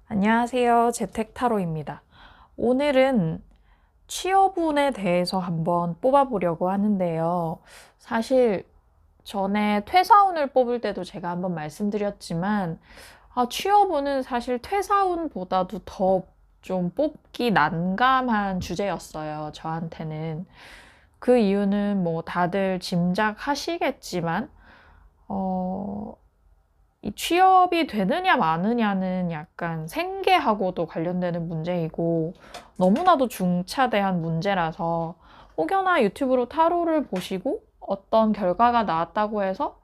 안녕하세요. 재택타로입니다. 오늘은 취업운에 대해서 한번 뽑아보려고 하는데요. 사실 전에 퇴사운을 뽑을 때도 제가 한번 말씀드렸지만 취업운은 사실 퇴사운보다도 더 좀 뽑기 난감한 주제였어요. 저한테는. 그 이유는 뭐 다들 짐작하시겠지만 이 취업이 되느냐 마느냐는 약간 생계하고도 관련되는 문제이고 너무나도 중차대한 문제라서 혹여나 유튜브로 타로를 보시고 어떤 결과가 나왔다고 해서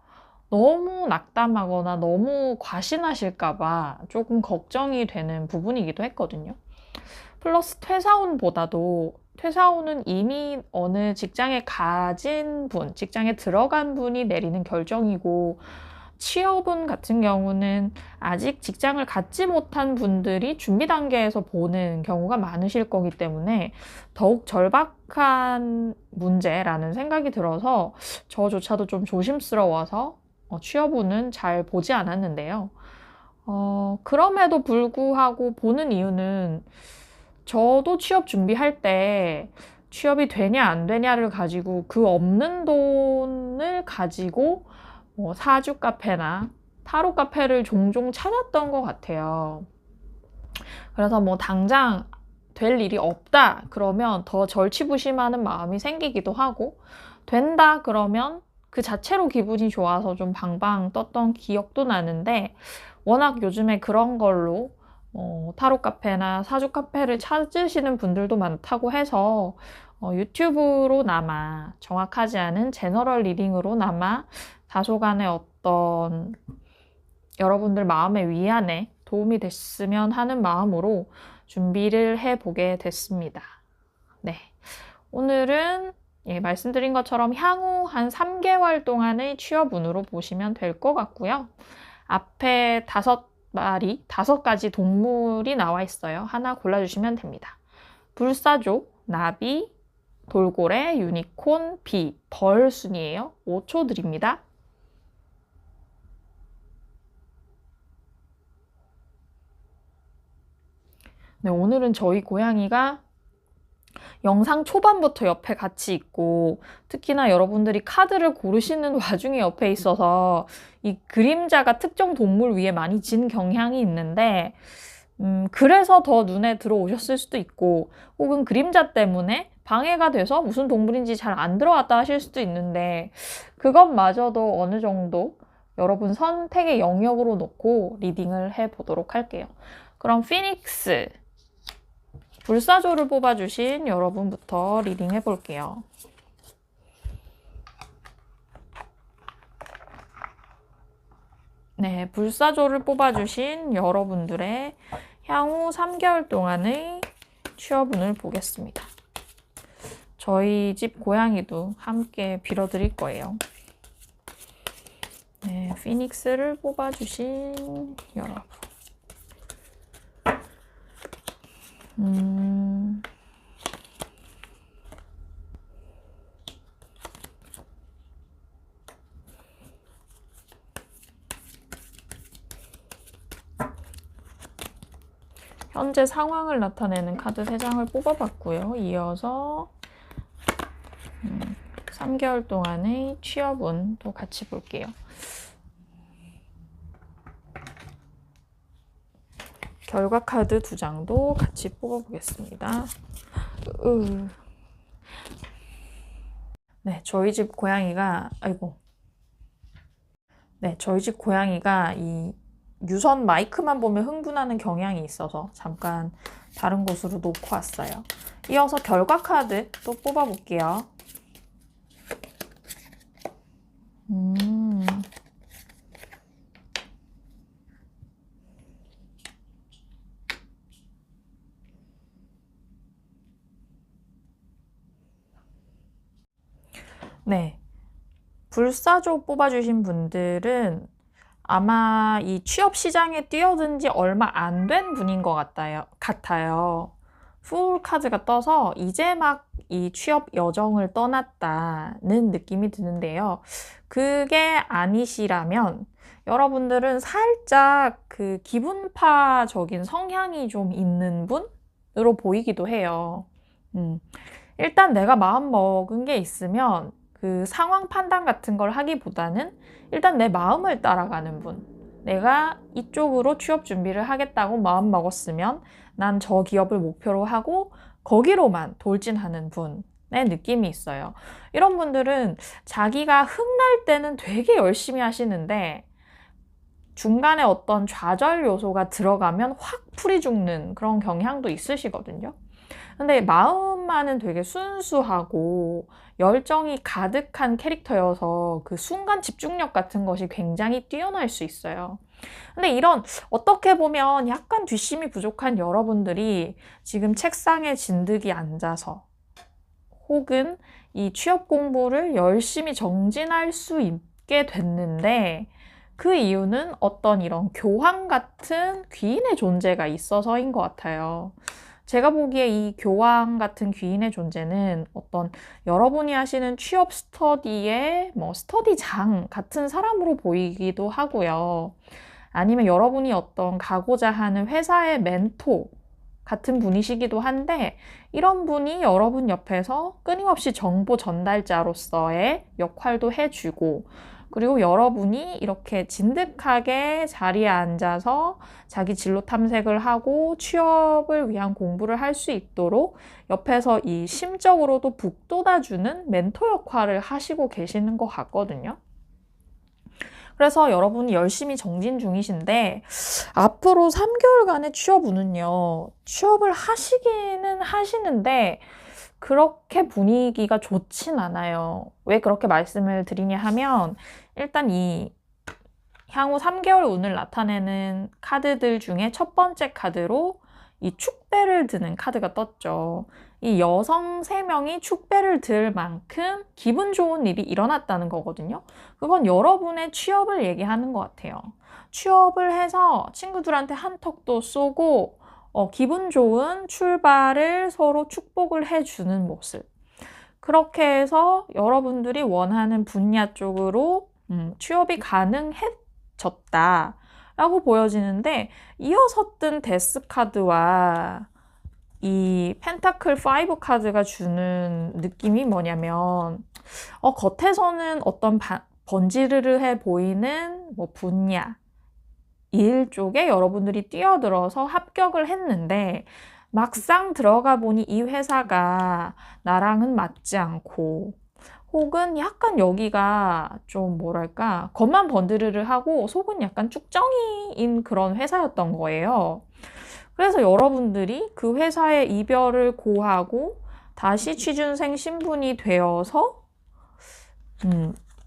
너무 낙담하거나 너무 과신하실까봐 조금 걱정이 되는 부분이기도 했거든요. 플러스 퇴사운보다도 퇴사운은 이미 어느 직장에 가진 분, 직장에 들어간 분이 내리는 결정이고 취업운 같은 경우는 아직 직장을 갖지 못한 분들이 준비 단계에서 보는 경우가 많으실 거기 때문에 더욱 절박한 문제라는 생각이 들어서 저조차도 좀 조심스러워서 취업운은 잘 보지 않았는데요. 그럼에도 불구하고 보는 이유는 저도 취업 준비할 때 취업이 되냐 안 되냐를 가지고 그 없는 돈을 가지고 사주 카페나 타로 카페를 종종 찾았던 것 같아요. 그래서 뭐 당장 될 일이 없다 그러면 더 절치부심하는 마음이 생기기도 하고 된다 그러면 그 자체로 기분이 좋아서 좀 방방 떴던 기억도 나는데 워낙 요즘에 그런 걸로 타로 카페나 사주 카페를 찾으시는 분들도 많다고 해서 유튜브로나마 정확하지 않은 제너럴 리딩으로나마 다소간의 어떤 여러분들 마음의 위안에 도움이 됐으면 하는 마음으로 준비를 해보게 됐습니다. 네. 오늘은 말씀드린 것처럼 향후 한 3개월 동안의 취업운으로 보시면 될 것 같고요. 앞에 5가지 동물이 나와 있어요. 하나 골라주시면 됩니다. 불사조, 나비, 돌고래, 유니콘, 비, 벌 순이에요. 5초 드립니다. 네, 오늘은 저희 고양이가 영상 초반부터 옆에 같이 있고 특히나 여러분들이 카드를 고르시는 와중에 옆에 있어서 이 그림자가 특정 동물 위에 많이 진 경향이 있는데 그래서 더 눈에 들어오셨을 수도 있고 혹은 그림자 때문에 방해가 돼서 무슨 동물인지 잘 안 들어왔다 하실 수도 있는데 그것마저도 어느 정도 여러분 선택의 영역으로 놓고 리딩을 해보도록 할게요. 그럼 피닉스 불사조를 뽑아주신 여러분부터 리딩 해볼게요. 네, 불사조를 뽑아주신 여러분들의 향후 3개월 동안의 취업운을 보겠습니다. 저희 집 고양이도 함께 빌어드릴 거예요. 네, 피닉스를 뽑아주신 여러분. 현재 상황을 나타내는 카드 3장을 뽑아봤고요. 이어서 3개월 동안의 취업운도 같이 볼게요. 결과 카드 2장도 같이 뽑아보겠습니다. 네, 저희 집 고양이가 이 유선 마이크만 보면 흥분하는 경향이 있어서 잠깐 다른 곳으로 놓고 왔어요. 이어서 결과 카드 또 뽑아볼게요. 네, 불사조 뽑아주신 분들은 아마 이 취업 시장에 뛰어든 지 얼마 안 된 분인 것 같아요. 풀 카드가 떠서 이제 막 이 취업 여정을 떠났다는 느낌이 드는데요. 그게 아니시라면 여러분들은 살짝 그 기분파적인 성향이 좀 있는 분으로 보이기도 해요. 일단 내가 마음 먹은 게 있으면 그 상황 판단 같은 걸 하기보다는 일단 내 마음을 따라가는 분. 내가 이쪽으로 취업 준비를 하겠다고 마음 먹었으면 난 저 기업을 목표로 하고 거기로만 돌진하는 분의 느낌이 있어요. 이런 분들은 자기가 흥날 때는 되게 열심히 하시는데 중간에 어떤 좌절 요소가 들어가면 확 풀이 죽는 그런 경향도 있으시거든요. 근데 마음만은 되게 순수하고 열정이 가득한 캐릭터여서 그 순간 집중력 같은 것이 굉장히 뛰어날 수 있어요. 근데 이런 어떻게 보면 약간 뒷심이 부족한 여러분들이 지금 책상에 진득이 앉아서 혹은 이 취업 공부를 열심히 정진할 수 있게 됐는데 그 이유는 어떤 이런 교황 같은 귀인의 존재가 있어서인 것 같아요. 제가 보기에 이 교황 같은 귀인의 존재는 어떤 여러분이 하시는 취업 스터디의 뭐 스터디장 같은 사람으로 보이기도 하고요. 아니면 여러분이 어떤 가고자 하는 회사의 멘토 같은 분이시기도 한데 이런 분이 여러분 옆에서 끊임없이 정보 전달자로서의 역할도 해주고 그리고 여러분이 이렇게 진득하게 자리에 앉아서 자기 진로 탐색을 하고 취업을 위한 공부를 할 수 있도록 옆에서 이 심적으로도 북돋아주는 멘토 역할을 하시고 계시는 것 같거든요. 그래서 여러분이 열심히 정진 중이신데 앞으로 3개월간의 취업 운은요. 취업을 하시기는 하시는데 그렇게 분위기가 좋진 않아요. 왜 그렇게 말씀을 드리냐 하면 일단 이 향후 3개월 운을 나타내는 카드들 중에 첫 번째 카드로 이 축배를 드는 카드가 떴죠. 이 여성 3명이 축배를 들 만큼 기분 좋은 일이 일어났다는 거거든요. 그건 여러분의 취업을 얘기하는 것 같아요. 취업을 해서 친구들한테 한턱도 쏘고 기분 좋은 출발을 서로 축복을 해주는 모습. 그렇게 해서 여러분들이 원하는 분야 쪽으로 취업이 가능해졌다 라고 보여지는데 이어서 뜬 데스 카드와 이 펜타클 5 카드가 주는 느낌이 뭐냐면 겉에서는 어떤 번지르르해 보이는 뭐 분야 일 쪽에 여러분들이 뛰어들어서 합격을 했는데 막상 들어가 보니 이 회사가 나랑은 맞지 않고 혹은 약간 여기가 좀 뭐랄까 겉만 번드르르 하고 속은 약간 쭉정이인 그런 회사였던 거예요. 그래서 여러분들이 그 회사의 이별을 고하고 다시 취준생 신분이 되어서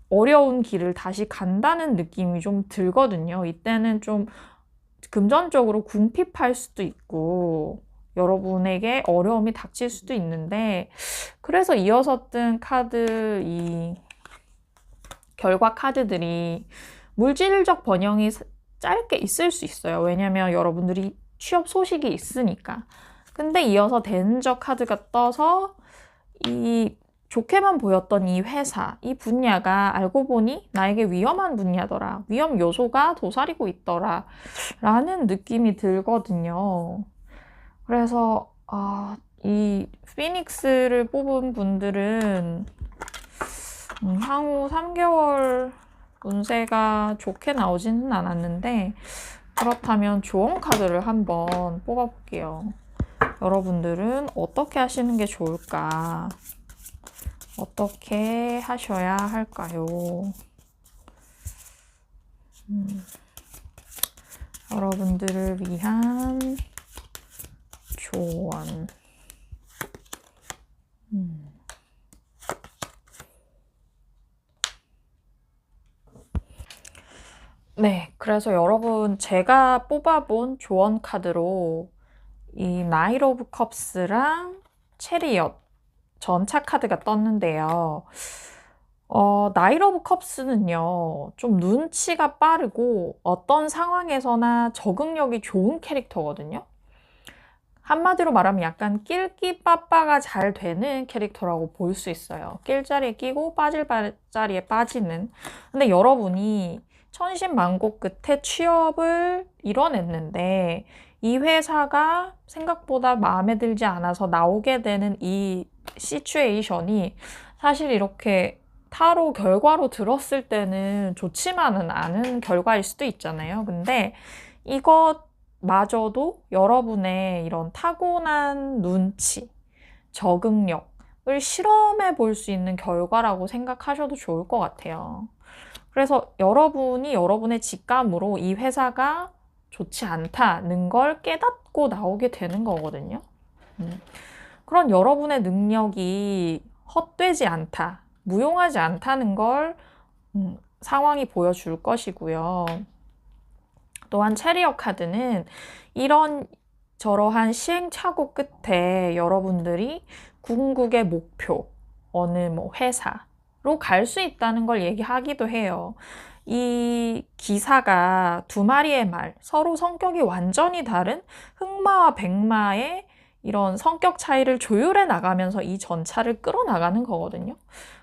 어려운 길을 다시 간다는 느낌이 좀 들거든요. 이때는 좀 금전적으로 궁핍할 수도 있고 여러분에게 어려움이 닥칠 수도 있는데 그래서 이어서 뜬 카드 이 결과 카드들이 물질적 번영이 짧게 있을 수 있어요. 왜냐면 여러분들이 취업 소식이 있으니까. 근데 이어서 대인적 카드가 떠서 이 좋게만 보였던 이 회사, 이 분야가 알고 보니 나에게 위험한 분야더라. 위험 요소가 도사리고 있더라. 라는 느낌이 들거든요. 그래서 이 피닉스를 뽑은 분들은 향후 3개월 운세가 좋게 나오지는 않았는데 그렇다면 조언 카드를 한번 뽑아볼게요. 여러분들은 어떻게 하시는 게 좋을까? 어떻게 하셔야 할까요? 여러분들을 위한 조언. 네, 그래서 여러분 제가 뽑아본 조언 카드로 이 나이트 오브 컵스랑 체리엇 전차 카드가 떴는데요. 나이트 오브 컵스는요, 좀 눈치가 빠르고 어떤 상황에서나 적응력이 좋은 캐릭터거든요. 한마디로 말하면 약간 낄끼빠빠가 잘 되는 캐릭터라고 볼 수 있어요. 낄 자리에 끼고 빠질 자리에 빠지는. 근데 여러분이 천신만고 끝에 취업을 이뤄냈는데 이 회사가 생각보다 마음에 들지 않아서 나오게 되는 이 시츄에이션이 사실 이렇게 타로 결과로 들었을 때는 좋지만은 않은 결과일 수도 있잖아요. 근데 이것마저도 여러분의 이런 타고난 눈치, 적응력을 실험해 볼 수 있는 결과라고 생각하셔도 좋을 것 같아요. 그래서 여러분이 여러분의 직감으로 이 회사가 좋지 않다는 걸 깨닫고 나오게 되는 거거든요. 그런 여러분의 능력이 헛되지 않다, 무용하지 않다는 걸 상황이 보여줄 것이고요. 또한 체리엇 카드는 이런 저러한 시행착오 끝에 여러분들이 궁극의 목표, 어느 뭐 회사로 갈 수 있다는 걸 얘기하기도 해요. 이 기사가 두 마리의 말, 서로 성격이 완전히 다른 흑마와 백마의 이런 성격 차이를 조율해 나가면서 이 전차를 끌어나가는 거거든요.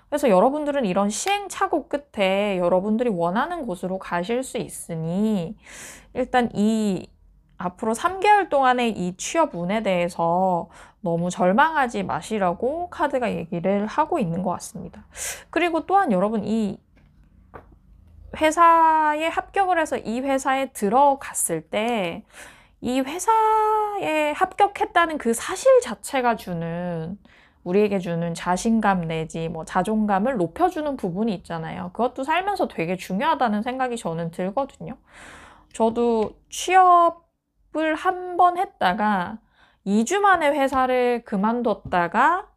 그래서 여러분들은 이런 시행착오 끝에 여러분들이 원하는 곳으로 가실 수 있으니 일단 이 앞으로 3개월 동안의 이 취업 운에 대해서 너무 절망하지 마시라고 카드가 얘기를 하고 있는 것 같습니다. 그리고 또한 여러분 이 회사에 합격을 해서 이 회사에 들어갔을 때 이 회사에 합격했다는 그 사실 자체가 우리에게 주는 자신감 내지 뭐 자존감을 높여주는 부분이 있잖아요. 그것도 살면서 되게 중요하다는 생각이 저는 들거든요. 저도 취업을 한 번 했다가 2주 만에 회사를 그만뒀다가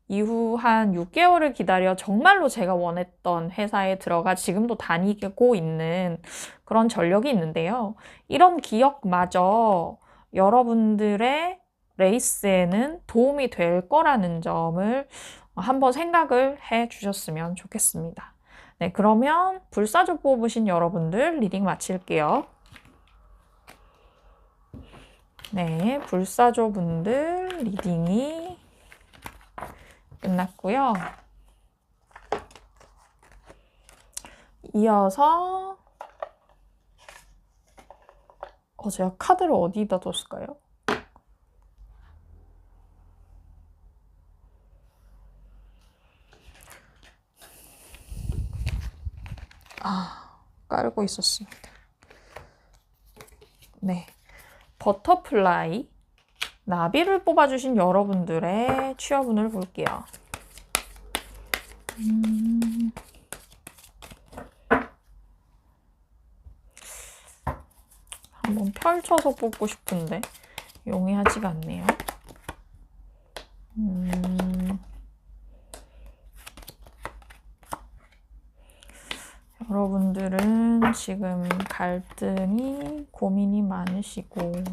이후 한 6개월을 기다려 정말로 제가 원했던 회사에 들어가 지금도 다니고 있는 그런 전력이 있는데요. 이런 기억마저 여러분들의 레이스에는 도움이 될 거라는 점을 한번 생각을 해 주셨으면 좋겠습니다. 네, 그러면 불사조 뽑으신 여러분들 리딩 마칠게요. 네, 불사조 분들 리딩이 끝났고요. 이어서 제가 카드를 어디다 뒀을까요? 깔고 있었습니다. 네, 버터플라이 나비를 뽑아주신 여러분들의 취업운을 볼게요. 한번 펼쳐서 뽑고 싶은데 용이하지가 않네요. 여러분들은 지금 갈등이 고민이 많으시고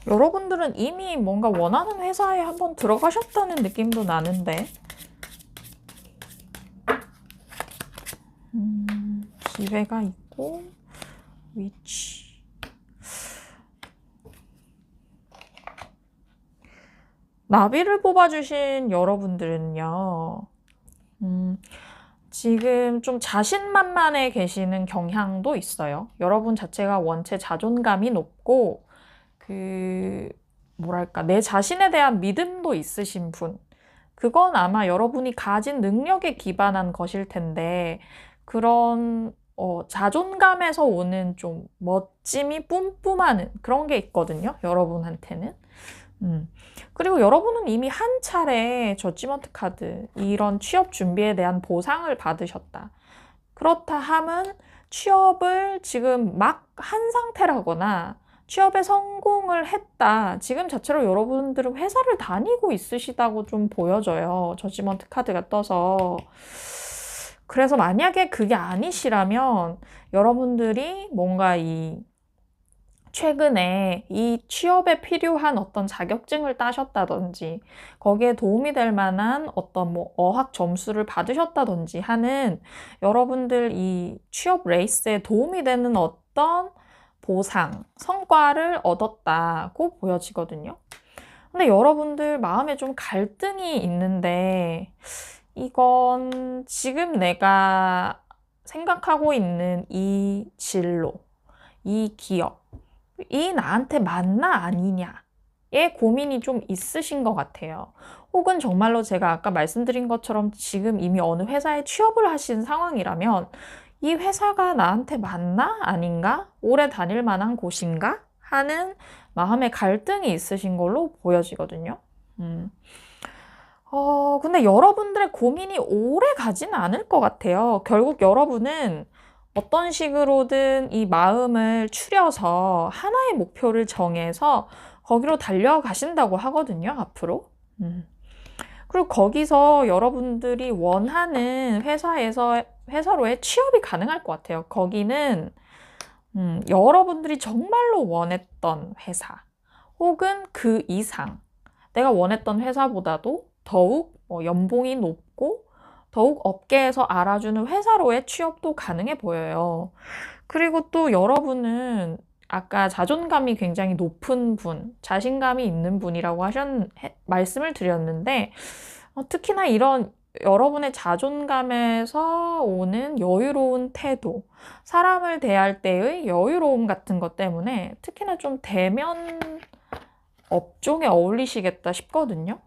여러분들은 이미 뭔가 원하는 회사에 한번 들어가셨다는 느낌도 나는데 기회가 있고 위치 나비를 뽑아주신 여러분들은요 지금 좀 자신만만해 계시는 경향도 있어요. 여러분 자체가 원체 자존감이 높고 뭐랄까 내 자신에 대한 믿음도 있으신 분, 그건 아마 여러분이 가진 능력에 기반한 것일 텐데 그런 자존감에서 오는 좀 멋짐이 뿜뿜하는 그런 게 있거든요. 여러분한테는. 그리고 여러분은 이미 한 차례 저지먼트 카드 이런 취업 준비에 대한 보상을 받으셨다. 그렇다 함은 취업을 지금 막 한 상태라거나 취업에 성공을 했다. 지금 자체로 여러분들은 회사를 다니고 있으시다고 좀 보여져요. 저지먼트 카드가 떠서. 그래서 만약에 그게 아니시라면 여러분들이 뭔가 최근에 이 취업에 필요한 어떤 자격증을 따셨다든지 거기에 도움이 될 만한 어떤 뭐 어학 점수를 받으셨다든지 하는 여러분들 이 취업 레이스에 도움이 되는 어떤 보상, 성과를 얻었다고 보여지거든요. 근데 여러분들 마음에 좀 갈등이 있는데 이건 지금 내가 생각하고 있는 이 진로, 이 기업, 이 나한테 맞나 아니냐에 고민이 좀 있으신 것 같아요. 혹은 정말로 제가 아까 말씀드린 것처럼 지금 이미 어느 회사에 취업을 하신 상황이라면 이 회사가 나한테 맞나 아닌가? 오래 다닐 만한 곳인가? 하는 마음의 갈등이 있으신 걸로 보여지거든요. 근데 여러분들의 고민이 오래 가지는 않을 것 같아요. 결국 여러분은 어떤 식으로든 이 마음을 추려서 하나의 목표를 정해서 거기로 달려가신다고 하거든요, 앞으로. 그리고 거기서 여러분들이 원하는 회사로의 취업이 가능할 것 같아요. 거기는 여러분들이 정말로 원했던 회사, 혹은 그 이상, 내가 원했던 회사보다도 더욱 연봉이 높고 더욱 업계에서 알아주는 회사로의 취업도 가능해 보여요. 그리고 또 여러분은 아까 자존감이 굉장히 높은 분, 자신감이 있는 분이라고 말씀을 드렸는데, 특히나 이런 여러분의 자존감에서 오는 여유로운 태도, 사람을 대할 때의 여유로움 같은 것 때문에 특히나 좀 대면 업종에 어울리시겠다 싶거든요.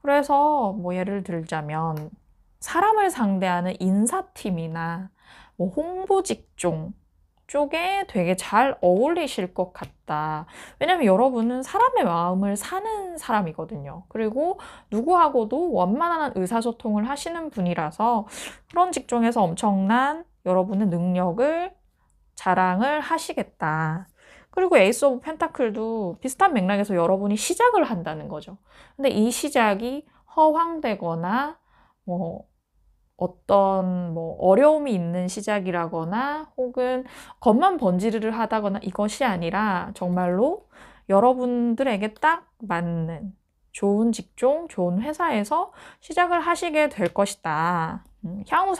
그래서 뭐 예를 들자면 사람을 상대하는 인사팀이나 뭐 홍보 직종 쪽에 되게 잘 어울리실 것 같다. 왜냐면 여러분은 사람의 마음을 사는 사람이거든요. 그리고 누구하고도 원만한 의사소통을 하시는 분이라서 그런 직종에서 엄청난 여러분의 능력을 자랑을 하시겠다. 그리고 에이스 오브 펜타클도 비슷한 맥락에서 여러분이 시작을 한다는 거죠. 근데 이 시작이 허황되거나 뭐 어떤 뭐 어려움이 있는 시작이라거나 혹은 겉만 번지르르 하다거나 이것이 아니라 정말로 여러분들에게 딱 맞는 좋은 직종, 좋은 회사에서 시작을 하시게 될 것이다. 향후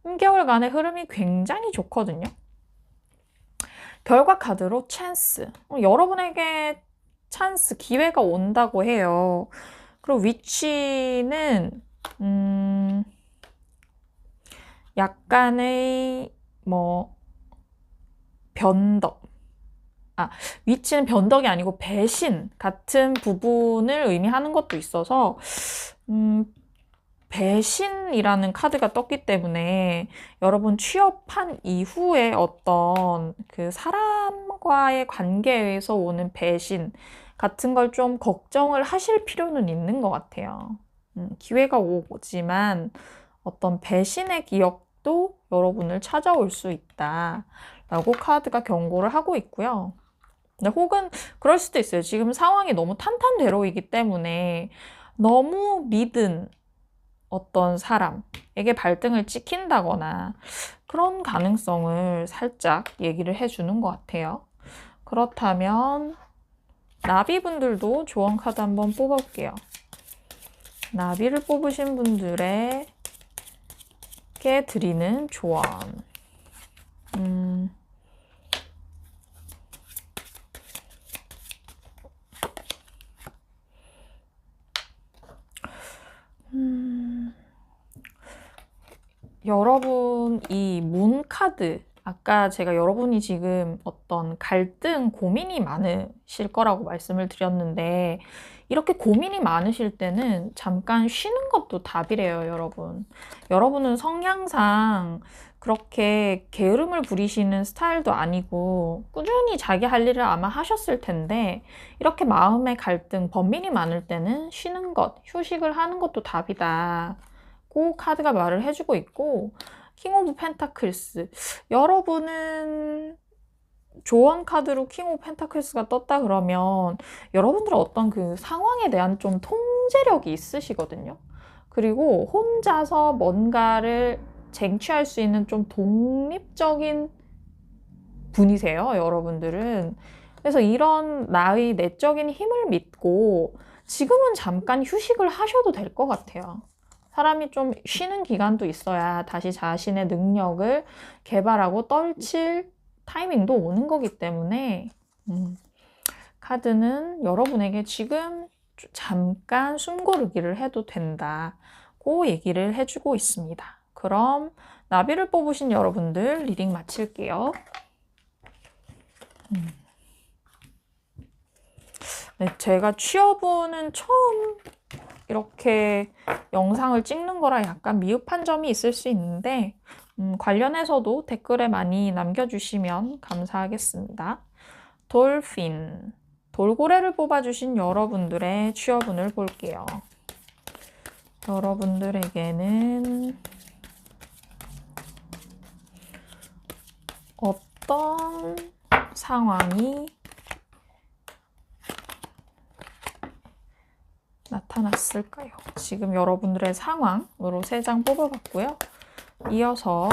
3개월간의 흐름이 굉장히 좋거든요. 결과 카드로 찬스. 여러분에게 찬스, 기회가 온다고 해요. 그리고 위치는 약간의 변덕. 위치는 변덕이 아니고 배신 같은 부분을 의미하는 것도 있어서 배신이라는 카드가 떴기 때문에 여러분 취업한 이후에 어떤 그 사람과의 관계에서 오는 배신 같은 걸 좀 걱정을 하실 필요는 있는 것 같아요. 기회가 오지만 어떤 배신의 기억도 여러분을 찾아올 수 있다 라고 카드가 경고를 하고 있고요. 혹은 그럴 수도 있어요. 지금 상황이 너무 탄탄대로이기 때문에 너무 믿은 어떤 사람에게 발등을 찍힌다거나 그런 가능성을 살짝 얘기를 해주는 것 같아요. 그렇다면 나비분들도 조언 카드 한번 뽑아볼게요. 나비를 뽑으신 분들에게 드리는 조언. 여러분 이 문 카드, 아까 제가 여러분이 지금 어떤 갈등, 고민이 많으실 거라고 말씀을 드렸는데 이렇게 고민이 많으실 때는 잠깐 쉬는 것도 답이래요, 여러분. 여러분은 성향상 그렇게 게으름을 부리시는 스타일도 아니고 꾸준히 자기 할 일을 아마 하셨을 텐데 이렇게 마음의 갈등, 번민이 많을 때는 쉬는 것, 휴식을 하는 것도 답이다. 고 카드가 말을 해주고 있고, 킹 오브 펜타클스. 여러분은 조언 카드로 킹 오브 펜타클스가 떴다 그러면 여러분들은 어떤 그 상황에 대한 좀 통제력이 있으시거든요. 그리고 혼자서 뭔가를 쟁취할 수 있는 좀 독립적인 분이세요, 여러분들은. 그래서 이런 나의 내적인 힘을 믿고 지금은 잠깐 휴식을 하셔도 될 것 같아요. 사람이 좀 쉬는 기간도 있어야 다시 자신의 능력을 개발하고 떨칠 타이밍도 오는 거기 때문에 카드는 여러분에게 지금 잠깐 숨고르기를 해도 된다고 얘기를 해주고 있습니다. 그럼 나비를 뽑으신 여러분들 리딩 마칠게요. 네, 제가 취업운은 처음 이렇게 영상을 찍는 거라 약간 미흡한 점이 있을 수 있는데 관련해서도 댓글에 많이 남겨주시면 감사하겠습니다. 돌핀, 돌고래를 뽑아주신 여러분들의 취업운을 볼게요. 여러분들에게는 어떤 상황이 나타났을까요? 지금 여러분들의 상황으로 3장 뽑아봤고요. 이어서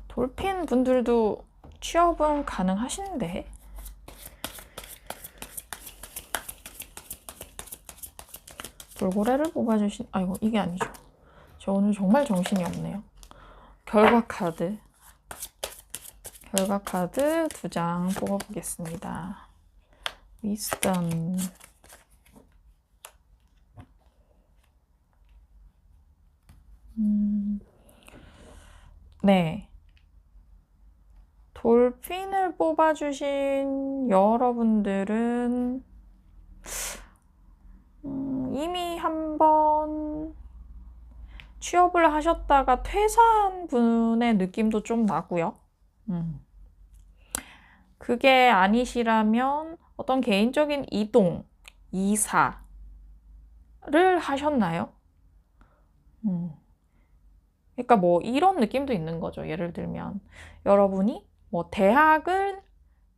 돌핀 분들도 취업은 가능하신데 돌고래를 뽑아주신 아이고 이게 아니죠. 저 오늘 정말 정신이 없네요. 결과 카드 2장 뽑아보겠습니다. 위스덤 네. 돌핀을 뽑아주신 여러분들은 이미 한번 취업을 하셨다가 퇴사한 분의 느낌도 좀 나고요. 그게 아니시라면 어떤 개인적인 이동, 이사를 하셨나요? 그러니까 뭐 이런 느낌도 있는 거죠. 예를 들면 여러분이 뭐 대학을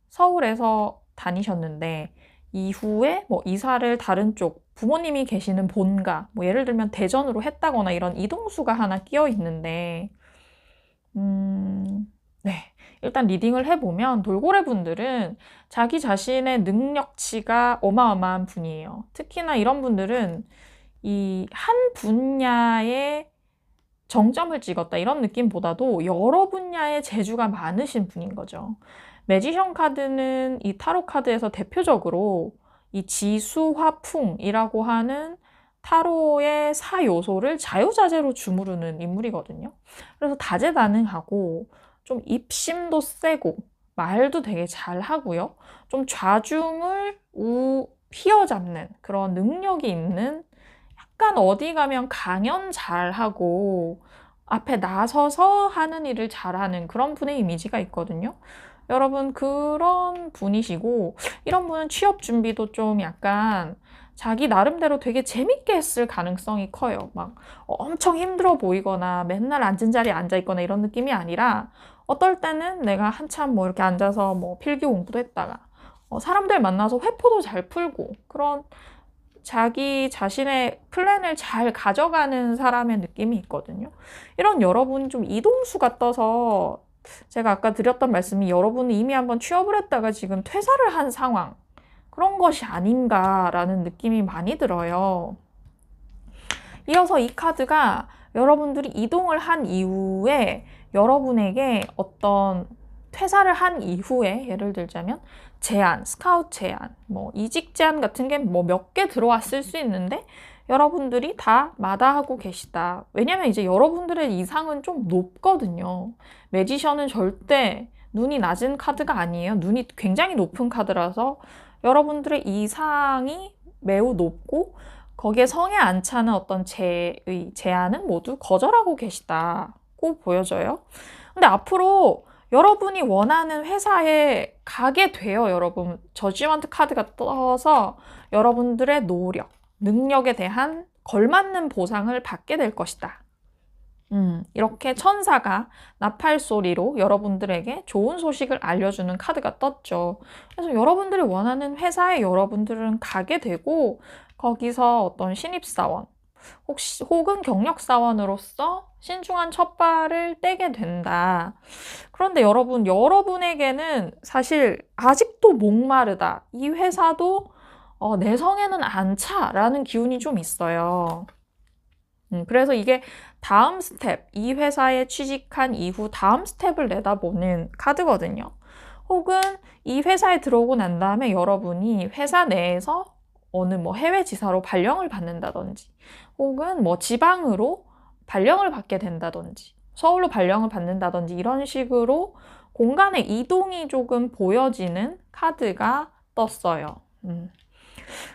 서울에서 다니셨는데 이후에 뭐 이사를 다른 쪽 부모님이 계시는 본가 뭐 예를 들면 대전으로 했다거나 이런 이동수가 하나 끼어 있는데 네. 일단 리딩을 해보면 돌고래 분들은 자기 자신의 능력치가 어마어마한 분이에요. 특히나 이런 분들은 이 한 분야에 정점을 찍었다 이런 느낌보다도 여러 분야의 재주가 많으신 분인 거죠. 매지션 카드는 이 타로 카드에서 대표적으로 이 지수화풍이라고 하는 타로의 4요소를 자유자재로 주무르는 인물이거든요. 그래서 다재다능하고 좀 입심도 세고 말도 되게 잘하고요. 좀 좌중을 휘어잡는 그런 능력이 있는 약간 어디 가면 강연 잘하고 앞에 나서서 하는 일을 잘하는 그런 분의 이미지가 있거든요. 여러분 그런 분이시고 이런 분은 취업 준비도 좀 약간 자기 나름대로 되게 재밌게 했을 가능성이 커요. 막 엄청 힘들어 보이거나 맨날 앉은 자리에 앉아 있거나 이런 느낌이 아니라 어떨 때는 내가 한참 뭐 이렇게 앉아서 뭐 필기 공부도 했다가 사람들 만나서 회포도 잘 풀고 그런 자기 자신의 플랜을 잘 가져가는 사람의 느낌이 있거든요. 이런 여러분 좀 이동수가 떠서 제가 아까 드렸던 말씀이 여러분은 이미 한번 취업을 했다가 지금 퇴사를 한 상황 그런 것이 아닌가라는 느낌이 많이 들어요. 이어서 이 카드가 여러분들이 이동을 한 이후에 여러분에게 어떤 퇴사를 한 이후에 예를 들자면 제안, 스카우트 제안, 뭐 이직 제안 같은 게 뭐 몇 개 들어왔을 수 있는데 여러분들이 다 마다하고 계시다. 왜냐면 이제 여러분들의 이상은 좀 높거든요. 매지션은 절대 눈이 낮은 카드가 아니에요. 눈이 굉장히 높은 카드라서 여러분들의 이상이 매우 높고 거기에 성에 안 차는 어떤 제안은 모두 거절하고 계시다고 보여져요. 근데 앞으로 여러분이 원하는 회사에 가게 돼요, 여러분. 저지먼트 카드가 떠서 여러분들의 노력, 능력에 대한 걸맞는 보상을 받게 될 것이다. 이렇게 천사가 나팔 소리로 여러분들에게 좋은 소식을 알려주는 카드가 떴죠. 그래서 여러분들이 원하는 회사에 여러분들은 가게 되고 거기서 어떤 신입사원 혹은 경력사원으로서 신중한 첫발을 떼게 된다. 그런데 여러분에게는 사실 아직도 목마르다. 이 회사도 내 성에는 안 차라는 기운이 좀 있어요. 그래서 이게 다음 스텝, 이 회사에 취직한 이후 다음 스텝을 내다보는 카드거든요. 혹은 이 회사에 들어오고 난 다음에 여러분이 회사 내에서 어느 뭐 해외 지사로 발령을 받는다든지, 혹은 뭐 지방으로 발령을 받게 된다든지, 서울로 발령을 받는다든지, 이런 식으로 공간의 이동이 조금 보여지는 카드가 떴어요.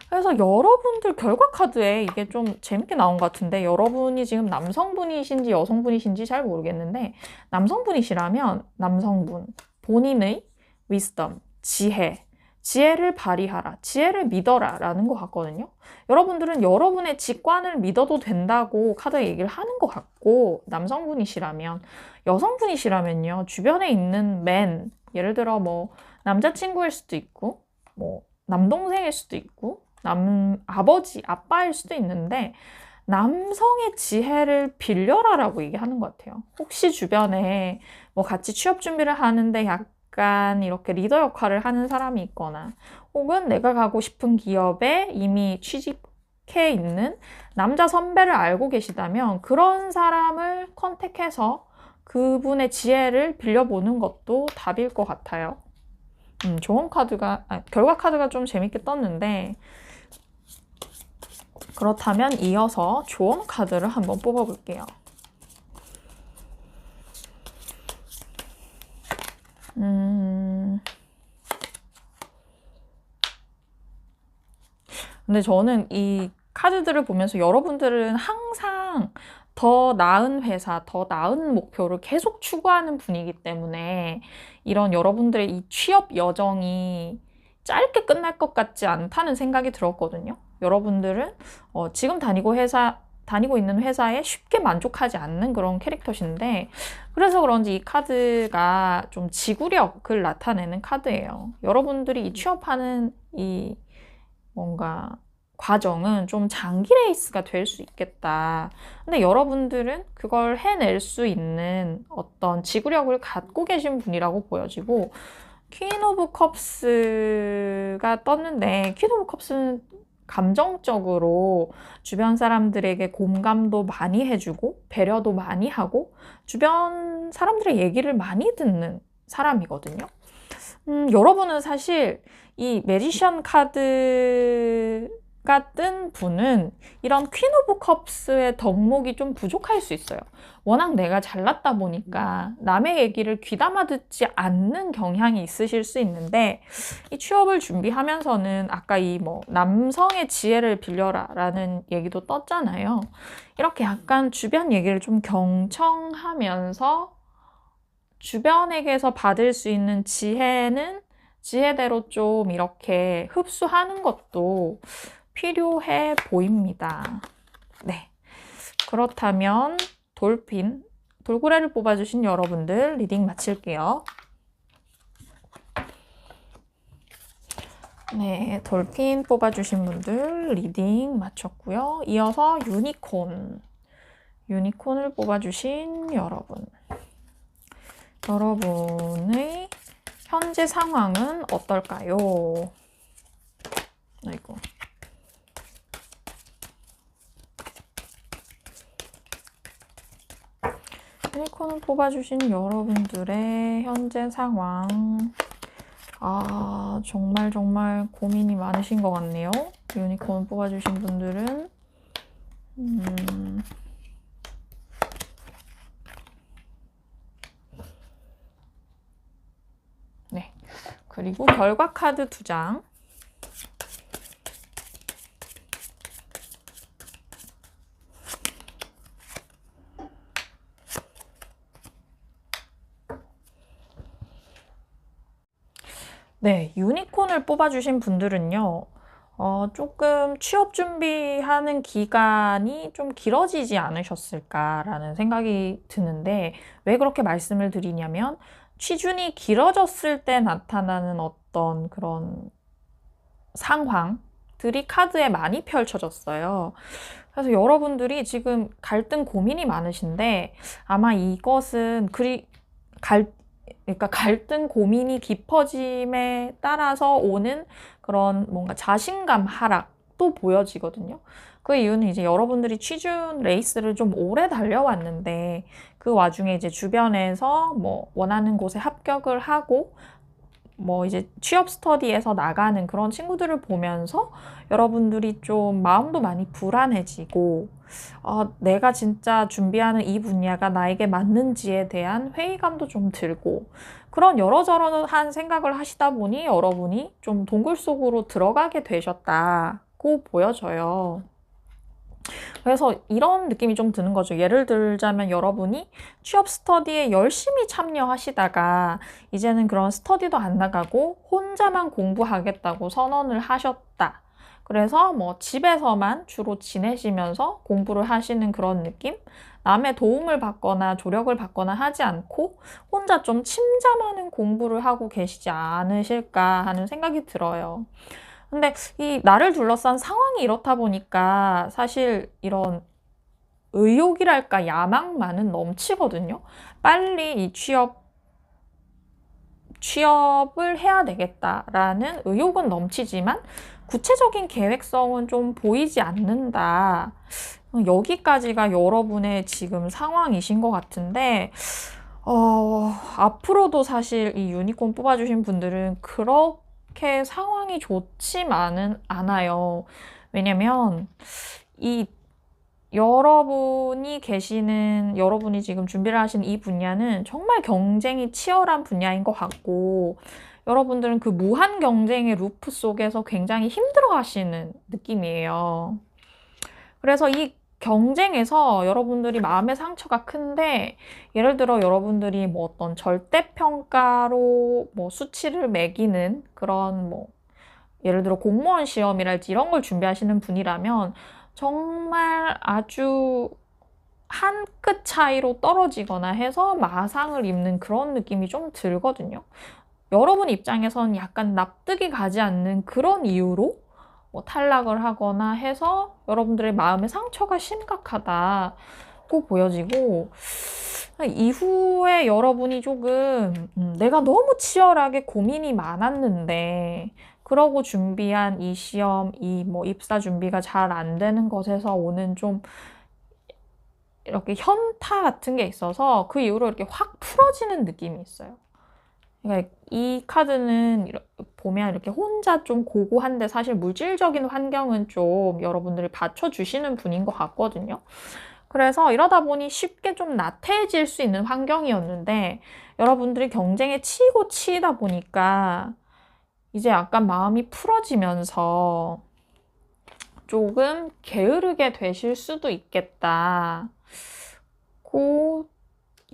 그래서 여러분들 결과 카드에 이게 좀 재밌게 나온 것 같은데, 여러분이 지금 남성분이신지 여성분이신지 잘 모르겠는데, 남성분이시라면 남성분, 본인의 wisdom, 지혜를 발휘하라, 지혜를 믿어라 라는 것 같거든요. 여러분들은 여러분의 직관을 믿어도 된다고 카드에 얘기를 하는 것 같고, 남성분이시라면, 여성분이시라면요, 주변에 있는 맨, 예를 들어 뭐 남자친구일 수도 있고, 뭐 남동생일 수도 있고, 아버지, 아빠일 수도 있는데, 남성의 지혜를 빌려라라고 얘기하는 것 같아요. 혹시 주변에 뭐 같이 취업 준비를 하는데 약간 이렇게 리더 역할을 하는 사람이 있거나, 혹은 내가 가고 싶은 기업에 이미 취직해 있는 남자 선배를 알고 계시다면, 그런 사람을 컨택해서 그분의 지혜를 빌려보는 것도 답일 것 같아요. 결과 카드가 좀 재밌게 떴는데, 그렇다면 이어서 조언 카드를 한번 뽑아볼게요. 근데 저는 이 카드들을 보면서 여러분들은 항상 더 나은 회사, 더 나은 목표를 계속 추구하는 분이기 때문에, 이런 여러분들의 이 취업 여정이 짧게 끝날 것 같지 않다는 생각이 들었거든요. 여러분들은 지금 다니고 있는 회사에 쉽게 만족하지 않는 그런 캐릭터신데, 그래서 그런지 이 카드가 좀 지구력을 나타내는 카드예요. 여러분들이 이 취업하는 이 뭔가 과정은 좀 장기 레이스가 될 수 있겠다. 근데 여러분들은 그걸 해낼 수 있는 어떤 지구력을 갖고 계신 분이라고 보여지고, 퀸 오브 컵스가 떴는데, 퀸 오브 컵스는 감정적으로 주변 사람들에게 공감도 많이 해주고 배려도 많이 하고 주변 사람들의 얘기를 많이 듣는 사람이거든요. 여러분은 사실 이 매지션 카드가 뜬 분은 이런 퀸 오브 컵스의 덕목이 좀 부족할 수 있어요. 워낙 내가 잘났다 보니까 남의 얘기를 귀담아 듣지 않는 경향이 있으실 수 있는데, 이 취업을 준비하면서는 아까 이 뭐 남성의 지혜를 빌려라 라는 얘기도 떴잖아요. 이렇게 약간 주변 얘기를 좀 경청하면서 주변에게서 받을 수 있는 지혜는 지혜대로 좀 이렇게 흡수하는 것도 필요해 보입니다. 네. 그렇다면 돌고래를 뽑아주신 여러분들 리딩 마칠게요. 네, 돌핀 뽑아주신 분들 리딩 마쳤고요. 이어서 유니콘을 뽑아주신 여러분. 여러분의 현재 상황은 어떨까요? 아이고. 유니콘을 뽑아주신 여러분들의 현재 상황. 정말 고민이 많으신 것 같네요. 유니콘 뽑아주신 분들은. 네. 그리고 결과 카드 2장. 네, 유니콘을 뽑아주신 분들은요, 조금 취업 준비하는 기간이 좀 길어지지 않으셨을까라는 생각이 드는데, 왜 그렇게 말씀을 드리냐면, 취준이 길어졌을 때 나타나는 어떤 그런 상황들이 카드에 많이 펼쳐졌어요. 그래서 여러분들이 지금 갈등 고민이 많으신데, 아마 이것은 그러니까 갈등 고민이 깊어짐에 따라서 오는 그런 뭔가 자신감 하락, 또 보여지거든요. 그 이유는 이제 여러분들이 취준 레이스를 좀 오래 달려왔는데 그 와중에 이제 주변에서 뭐 원하는 곳에 합격을 하고 뭐 이제 취업 스터디에서 나가는 그런 친구들을 보면서 여러분들이 좀 마음도 많이 불안해지고 내가 진짜 준비하는 이 분야가 나에게 맞는지에 대한 회의감도 좀 들고 그런 여러저러한 생각을 하시다 보니 여러분이 좀 동굴 속으로 들어가게 되셨다고 보여져요. 그래서 이런 느낌이 좀 드는 거죠. 예를 들자면 여러분이 취업 스터디에 열심히 참여하시다가 이제는 그런 스터디도 안 나가고 혼자만 공부하겠다고 선언을 하셨다. 그래서 뭐 집에서만 주로 지내시면서 공부를 하시는 그런 느낌? 남의 도움을 받거나 조력을 받거나 하지 않고 혼자 좀 침잠하는 공부를 하고 계시지 않으실까 하는 생각이 들어요. 근데 이 나를 둘러싼 상황이 이렇다 보니까 사실 이런 의욕이랄까 야망만은 넘치거든요. 빨리 이 취업을 해야 되겠다라는 의욕은 넘치지만 구체적인 계획성은 좀 보이지 않는다. 여기까지가 여러분의 지금 상황이신 것 같은데, 앞으로도 사실 이 유니콘 뽑아주신 분들은 그렇게 상황이 좋지만은 않아요. 왜냐면 이 여러분이 지금 준비를 하신 이 분야는 정말 경쟁이 치열한 분야인 것 같고, 여러분들은 그 무한 경쟁의 루프 속에서 굉장히 힘들어 하시는 느낌이에요. 그래서 이 경쟁에서 여러분들이 마음의 상처가 큰데, 예를 들어 여러분들이 뭐 어떤 절대평가로 뭐 수치를 매기는 그런 뭐, 예를 들어 공무원 시험이랄지 이런 걸 준비하시는 분이라면 정말 아주 한 끗 차이로 떨어지거나 해서 마상을 입는 그런 느낌이 좀 들거든요. 여러분 입장에선 약간 납득이 가지 않는 그런 이유로 뭐 탈락을 하거나 해서 여러분들의 마음의 상처가 심각하다고 보여지고, 이후에 여러분이 조금 내가 너무 치열하게 고민이 많았는데 그러고 준비한 이 시험, 이 뭐 입사 준비가 잘 안 되는 것에서 오는 좀 이렇게 현타 같은 게 있어서 그 이후로 이렇게 확 풀어지는 느낌이 있어요. 그러니까 이 카드는 보면 이렇게 혼자 좀 고고한데 사실 물질적인 환경은 좀 여러분들이 받쳐주시는 분인 것 같거든요. 그래서 이러다 보니 쉽게 좀 나태해질 수 있는 환경이었는데 여러분들이 경쟁에 치이고 치이다 보니까 이제 약간 마음이 풀어지면서 조금 게으르게 되실 수도 있겠다고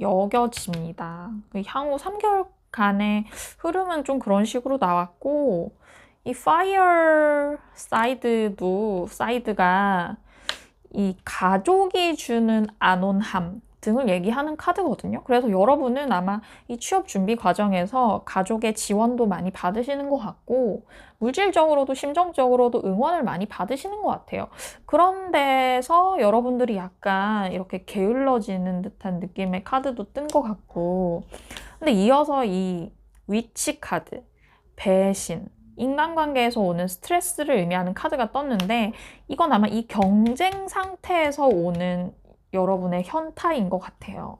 여겨집니다. 향후 3개월간의 흐름은 좀 그런 식으로 나왔고, 이 파이어 사이드가 이 가족이 주는 안온함 등을 얘기하는 카드거든요. 그래서 여러분은 아마 이 취업 준비 과정에서 가족의 지원도 많이 받으시는 것 같고 물질적으로도 심정적으로도 응원을 많이 받으시는 것 같아요. 그런 데서 여러분들이 약간 이렇게 게을러지는 듯한 느낌의 카드도 뜬 것 같고, 근데 이어서 이 위치 카드, 배신, 인간관계에서 오는 스트레스를 의미하는 카드가 떴는데 이건 아마 이 경쟁 상태에서 오는 여러분의 현타인 것 같아요.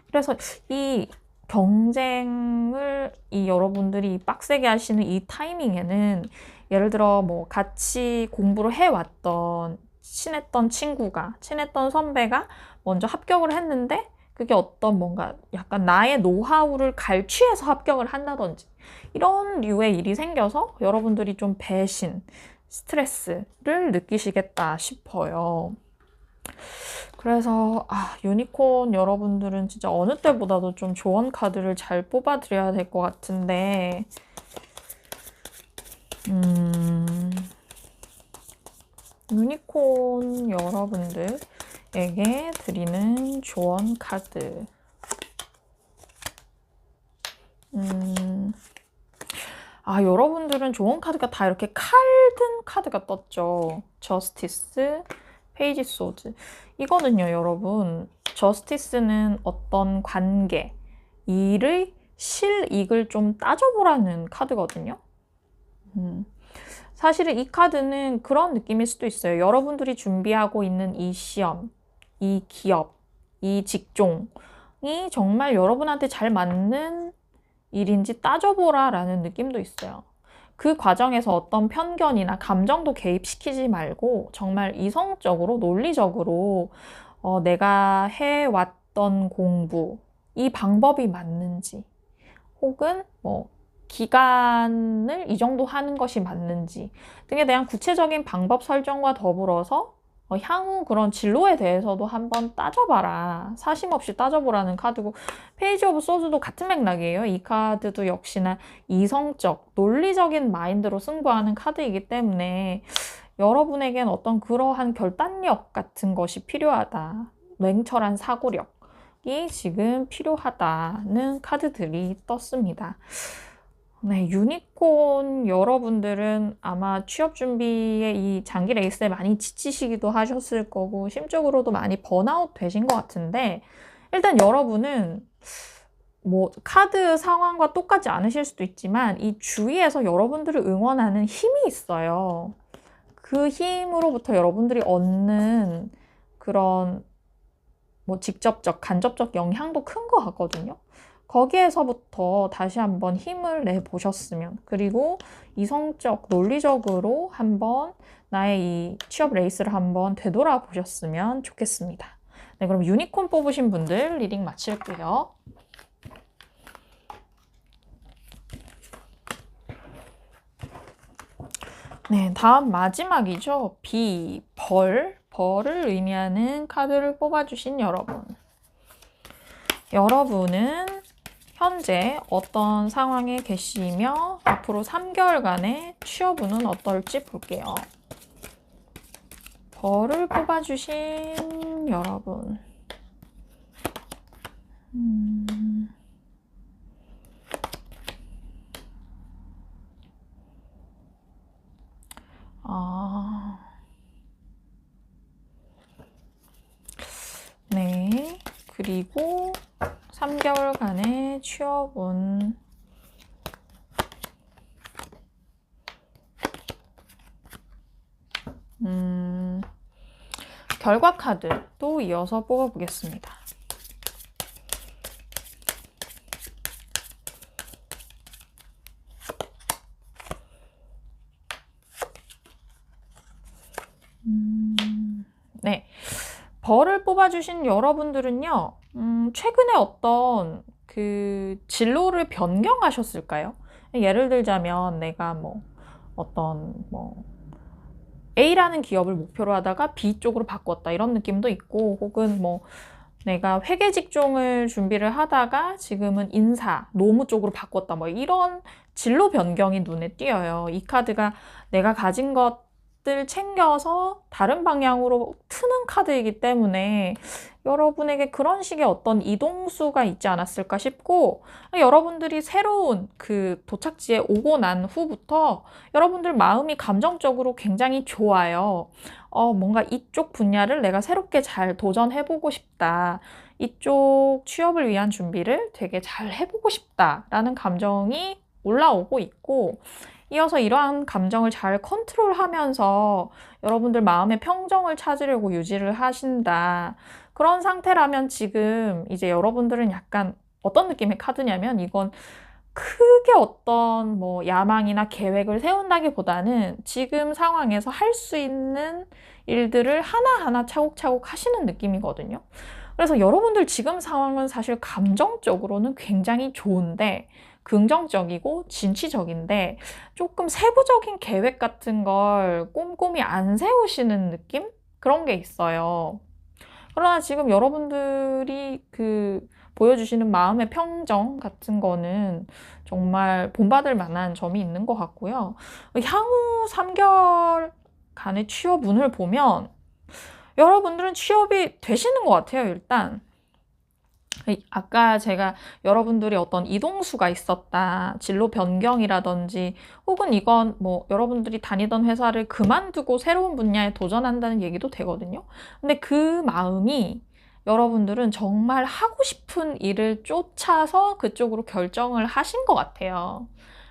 그래서 이 경쟁을 여러분들이 빡세게 하시는 이 타이밍에는 예를 들어 뭐 같이 공부를 해왔던 친했던 선배가 먼저 합격을 했는데 그게 어떤 뭔가 약간 나의 노하우를 갈취해서 합격을 한다든지 이런 류의 일이 생겨서 여러분들이 좀 배신, 스트레스를 느끼시겠다 싶어요. 그래서 유니콘 여러분들은 진짜 어느 때보다도 좀 조언 카드를 잘 뽑아드려야 될 것 같은데 유니콘 여러분들에게 드리는 조언 카드 여러분들은 조언 카드가 다 이렇게 칼든 카드가 떴죠. 저스티스, 페이지 소드. 이거는요, 여러분. 저스티스는 어떤 관계, 일의 실익을 좀 따져보라는 카드거든요. 사실은 이 카드는 그런 느낌일 수도 있어요. 여러분들이 준비하고 있는 이 시험, 이 기업, 이 직종이 정말 여러분한테 잘 맞는 일인지 따져보라 라는 느낌도 있어요. 그 과정에서 어떤 편견이나 감정도 개입시키지 말고 정말 이성적으로, 논리적으로 내가 해왔던 공부, 이 방법이 맞는지, 혹은 뭐 기간을 이 정도 하는 것이 맞는지 등에 대한 구체적인 방법 설정과 더불어서 향후 그런 진로에 대해서도 한번 따져봐라. 사심 없이 따져보라는 카드고, 페이지 오브 소드도 같은 맥락이에요. 이 카드도 역시나 이성적, 논리적인 마인드로 승부하는 카드이기 때문에 여러분에겐 어떤 그러한 결단력 같은 것이 필요하다. 냉철한 사고력이 지금 필요하다는 카드들이 떴습니다. 네, 유니콘 여러분들은 아마 취업 준비에 이 장기 레이스에 많이 지치시기도 하셨을 거고, 심적으로도 많이 번아웃 되신 것 같은데, 일단 여러분은 뭐 카드 상황과 똑같지 않으실 수도 있지만 이 주위에서 여러분들을 응원하는 힘이 있어요. 그 힘으로부터 여러분들이 얻는 그런 뭐 직접적, 간접적 영향도 큰 것 같거든요. 거기에서부터 다시 한번 힘을 내보셨으면, 그리고 이성적, 논리적으로 한번 나의 이 취업 레이스를 한번 되돌아보셨으면 좋겠습니다. 네, 그럼 유니콘 뽑으신 분들 리딩 마칠게요. 네, 다음 마지막이죠. 벌을 의미하는 카드를 뽑아주신 여러분. 여러분은 현재 어떤 상황에 계시며 앞으로 3개월간의 취업운은 어떨지 볼게요. 벌을 뽑아주신 여러분. 네. 그리고 3개월간의 취업운. 결과 카드 또 이어서 뽑아보겠습니다. 네. 벌을 뽑아주신 여러분들은요, 최근에 어떤 그 진로를 변경하셨을까요? 예를 들자면 내가 뭐 어떤 뭐 A라는 기업을 목표로 하다가 B 쪽으로 바꿨다 이런 느낌도 있고, 혹은 뭐 내가 회계 직종을 준비를 하다가 지금은 인사, 노무 쪽으로 바꿨다 뭐 이런 진로 변경이 눈에 띄어요. 이 카드가 내가 가진 것들 챙겨서 다른 방향으로 트는 카드이기 때문에 여러분에게 그런 식의 어떤 이동수가 있지 않았을까 싶고, 여러분들이 새로운 그 도착지에 오고 난 후부터 여러분들 마음이 감정적으로 굉장히 좋아요. 뭔가 이쪽 분야를 내가 새롭게 잘 도전해보고 싶다. 이쪽 취업을 위한 준비를 되게 잘 해보고 싶다라는 감정이 올라오고 있고, 이어서 이러한 감정을 잘 컨트롤하면서 여러분들 마음의 평정을 찾으려고 유지를 하신다. 그런 상태라면 지금 이제 여러분들은 약간 어떤 느낌의 카드냐면, 이건 크게 어떤 뭐 야망이나 계획을 세운다기보다는 지금 상황에서 할 수 있는 일들을 하나하나 차곡차곡 하시는 느낌이거든요. 그래서 여러분들 지금 상황은 사실 감정적으로는 굉장히 좋은데, 긍정적이고 진취적인데 조금 세부적인 계획 같은 걸 꼼꼼히 안 세우시는 느낌? 그런 게 있어요. 그러나 지금 여러분들이 그 보여주시는 마음의 평정 같은 거는 정말 본받을 만한 점이 있는 것 같고요. 향후 3개월간의 취업운을 보면 여러분들은 취업이 되시는 것 같아요, 일단. 아까 제가 여러분들이 어떤 이동수가 있었다, 진로 변경이라든지, 혹은 이건 뭐 여러분들이 다니던 회사를 그만두고 새로운 분야에 도전한다는 얘기도 되거든요. 근데 그 마음이 여러분들은 정말 하고 싶은 일을 쫓아서 그쪽으로 결정을 하신 것 같아요.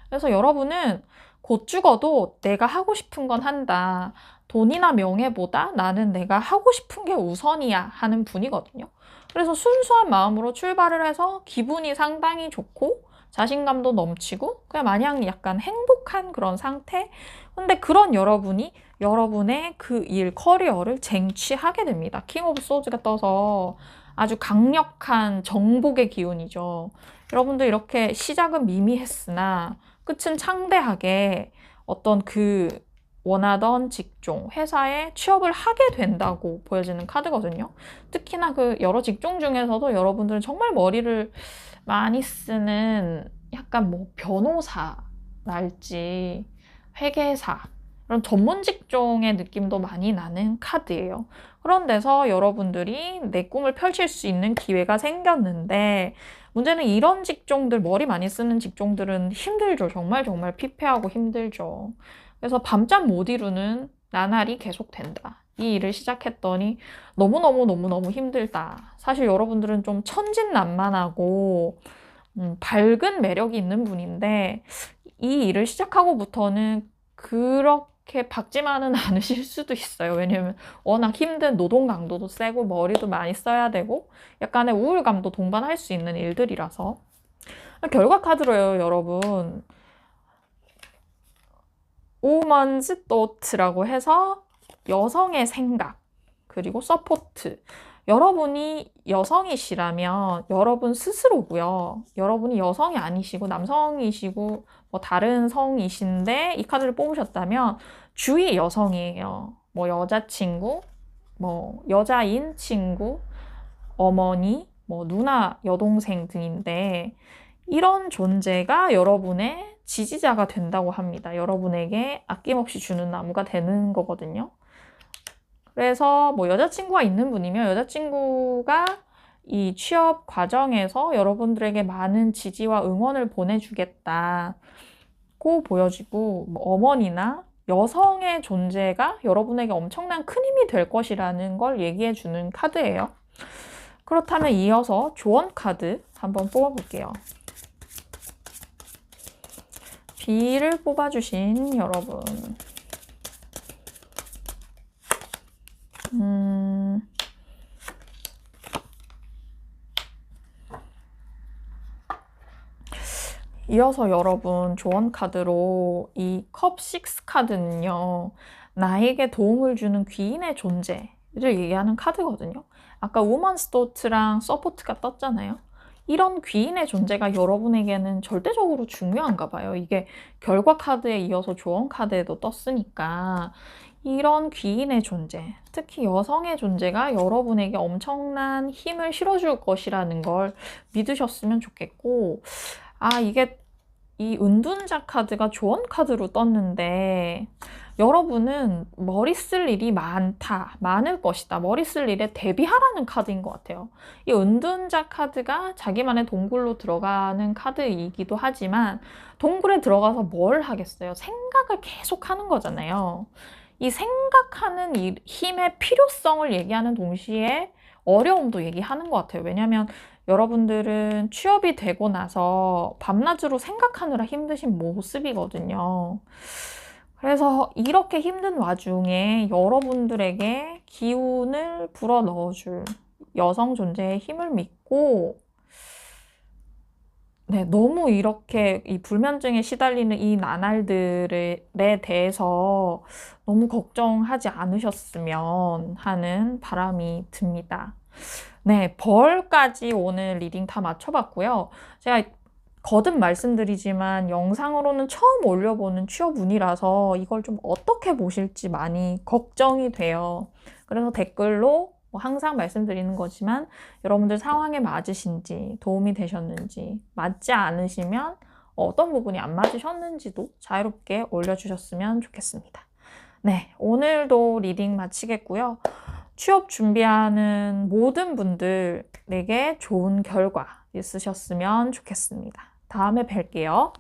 그래서 여러분은 곧 죽어도 내가 하고 싶은 건 한다. 돈이나 명예보다 나는 내가 하고 싶은 게 우선이야 하는 분이거든요. 그래서 순수한 마음으로 출발을 해서 기분이 상당히 좋고 자신감도 넘치고 그냥 마냥 약간 행복한 그런 상태. 근데 그런 여러분이 여러분의 그 일, 커리어를 쟁취하게 됩니다. 킹 오브 소드가 떠서 아주 강력한 정복의 기운이죠. 여러분들 이렇게 시작은 미미했으나 끝은 창대하게 어떤 그 원하던 직종, 회사에 취업을 하게 된다고 보여지는 카드거든요. 특히나 그 여러 직종 중에서도 여러분들은 정말 머리를 많이 쓰는 약간 뭐 변호사랄지 회계사 이런 전문 직종의 느낌도 많이 나는 카드예요. 그런 데서 여러분들이 내 꿈을 펼칠 수 있는 기회가 생겼는데 문제는 이런 직종들, 머리 많이 쓰는 직종들은 힘들죠. 정말 정말 피폐하고 힘들죠. 그래서 밤잠 못 이루는 나날이 계속된다. 이 일을 시작했더니 너무너무 힘들다. 사실 여러분들은 좀 천진난만하고 밝은 매력이 있는 분인데 이 일을 시작하고부터는 그렇게 밝지만은 않으실 수도 있어요. 왜냐면 워낙 힘든 노동 강도도 세고 머리도 많이 써야 되고 약간의 우울감도 동반할 수 있는 일들이라서 결과 카드로요, 여러분. Woman's Thought라고 해서 여성의 생각 그리고 서포트. 여러분이 여성이시라면 여러분 스스로고요. 여러분이 여성이 아니시고 남성이시고 뭐 다른 성이신데 이 카드를 뽑으셨다면 주위 여성이에요. 뭐 여자친구, 뭐 여자인 친구, 어머니, 뭐 누나, 여동생 등인데 이런 존재가 여러분의 지지자가 된다고 합니다. 여러분에게 아낌없이 주는 나무가 되는 거거든요. 그래서 뭐 여자친구가 있는 분이면 여자친구가 이 취업 과정에서 여러분들에게 많은 지지와 응원을 보내주겠다고 보여지고 뭐 어머니나 여성의 존재가 여러분에게 엄청난 큰 힘이 될 것이라는 걸 얘기해 주는 카드예요. 그렇다면 이어서 조언 카드 한번 뽑아볼게요. B를 뽑아주신 여러분. 이어서 여러분 조언 카드로 이 컵 6 카드는요. 나에게 도움을 주는 귀인의 존재를 얘기하는 카드거든요. 아까 우먼스 도트랑 서포트가 떴잖아요. 이런 귀인의 존재가 여러분에게는 절대적으로 중요한가 봐요. 이게 결과 카드에 이어서 조언 카드에도 떴으니까 이런 귀인의 존재, 특히 여성의 존재가 여러분에게 엄청난 힘을 실어줄 것이라는 걸 믿으셨으면 좋겠고 이게 이 은둔자 카드가 조언 카드로 떴는데 여러분은 머리 쓸 일이 많을 것이다. 머리 쓸 일에 대비하라는 카드인 것 같아요. 이 은둔자 카드가 자기만의 동굴로 들어가는 카드이기도 하지만 동굴에 들어가서 뭘 하겠어요? 생각을 계속 하는 거잖아요. 이 생각하는 이 힘의 필요성을 얘기하는 동시에 어려움도 얘기하는 것 같아요. 왜냐하면 여러분들은 취업이 되고 나서 밤낮으로 생각하느라 힘드신 모습이거든요. 그래서 이렇게 힘든 와중에 여러분들에게 기운을 불어넣어줄 여성 존재의 힘을 믿고 너무 이렇게 이 불면증에 시달리는 이 나날들에 대해서 너무 걱정하지 않으셨으면 하는 바람이 듭니다. 벌까지 오늘 리딩 다 맞춰봤고요. 제가 거듭 말씀드리지만 영상으로는 처음 올려보는 취업운이라서 이걸 좀 어떻게 보실지 많이 걱정이 돼요. 그래서 댓글로 항상 말씀드리는 거지만 여러분들 상황에 맞으신지 도움이 되셨는지 맞지 않으시면 어떤 부분이 안 맞으셨는지도 자유롭게 올려주셨으면 좋겠습니다. 오늘도 리딩 마치겠고요. 취업 준비하는 모든 분들에게 좋은 결과 있으셨으면 좋겠습니다. 다음에 뵐게요.